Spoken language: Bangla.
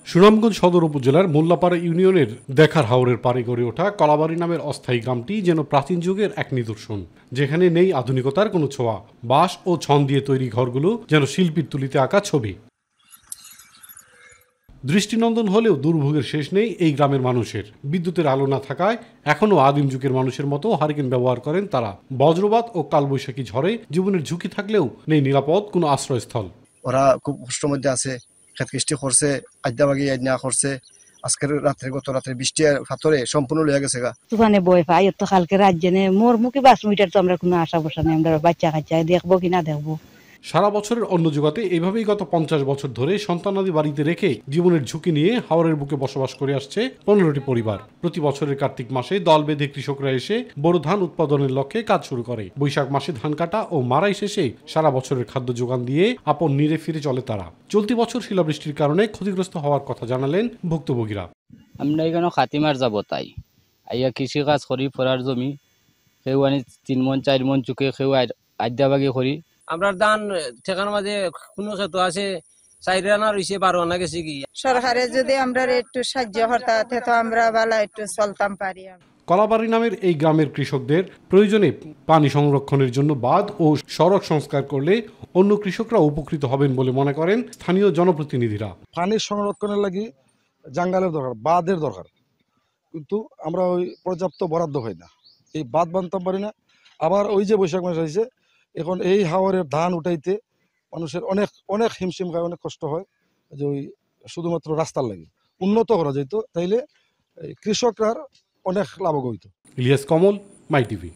সুনামগঞ্জ সদর উপজেলার মোল্লাপাড়া ইউনিয়নের দেখার হাওরের পাড়ে গড়ে ওঠা কলাবাড়ি নামের অস্থায়ী গ্রামটি যেন প্রাচীন যুগের এক নিদর্শন, যেখানে নেই আধুনিকতার কোনো ছোঁয়া। বাঁশ ও ছন দিয়ে তৈরি ঘরগুলো যেন শিল্পীর তুলিতে আঁকা ছবি। দৃষ্টিনন্দন হলেও দুর্ভোগের শেষ নেই এই গ্রামের মানুষের। বিদ্যুতের আলো না থাকায় এখনও আদিম যুগের মানুষের মতো হারিকেন ব্যবহার করেন তারা। বজ্রপাত ও কালবৈশাখী ঝড়ে জীবনের ঝুঁকি থাকলেও নেই নিরাপদ কোনো আশ্রয়স্থল। ওরা খুব কষ্টের মধ্যে আছে, খেত কৃষ্টি করছে, আদ্যাবাগি আজ্ঞা করছে। আজকের রাত্রে গত রাত্রে বৃষ্টি হাতরে সম্পূর্ণ লয়ে গেছে গা। তুফানে বই পাই তো কালকে রাজ্যে মোর মুখে বাস মিটার তো আমরা কোনো আশা বসা নেই, আমরা বাচ্চা কাচ্চা দেখবো কিনা দেখবো। সারা বছরের অন্য যুগাতে এইভাবেই গত 50 বছর ধরে সন্তানাদি বাড়িতে রেখে জীবনের ঝুঁকি নিয়ে হাওরের বুকে বসবাস করে আসছে 15টি পরিবার। প্রতি বছরের কার্তিক মাসে দল বেঁধে কৃষকরা এসে বোরো ধান উৎপাদনের লক্ষ্যে কাজ শুরু করে। বৈশাখ মাসে ধান কাটা ও মারাই শেষে সারা বছরের খাদ্য যোগান দিয়ে আপন নিরে ফিরে চলে তারা। চলতি বছর শিলাবৃষ্টির কারণে ক্ষতিগ্রস্ত হওয়ার কথা জানালেন ভুক্তভোগীরা। আমরা এখানে খাতিমার যাব তাই আইয়া কৃষিকাজ করি, ফরার জমি সেও আনি 3 মন 4 মন চুকে সেও আদ্যাবাগি করি। আমরা ধান ঠেকানোর মাঝে কোনো ক্ষেত আছে 4 আনা রয়েছে, 12 আনা গেছে কি। সরকারে যদি আমরা একটু সাহায্য করতে তো আমরা ভালো একটু চলতাম পারি। কলাবাড়ি নামের এই গ্রামের কৃষকদের প্রয়োজনে পানি সংরক্ষণের জন্য বাঁধ ও সড়ক সংস্কার করলে অন্য কৃষকরা উপকৃত হবেন বলে মনে করেন স্থানীয় জনপ্রতিনিধিরা। পানি সংরক্ষণের লাগি জাঙ্গালের দরকার, বাঁধের দরকার, কিন্তু আমরা ওই পর্যাপ্ত বরাদ্দ হয় না, এই বাঁধ বানতে পারি না। আবার ওই যে বৈশাখ মাস হয়েছে, এখন এই হাওরের ধান উঠাইতে মানুষের অনেক অনেক হিমশিম খায়, অনেক কষ্ট হয়। যে ওই শুধুমাত্র রাস্তার লাগে উন্নত করা যেত, তাইলে কৃষকরা অনেক লাভবান হইতো। ইলিয়াস কমল, মাই টিভি।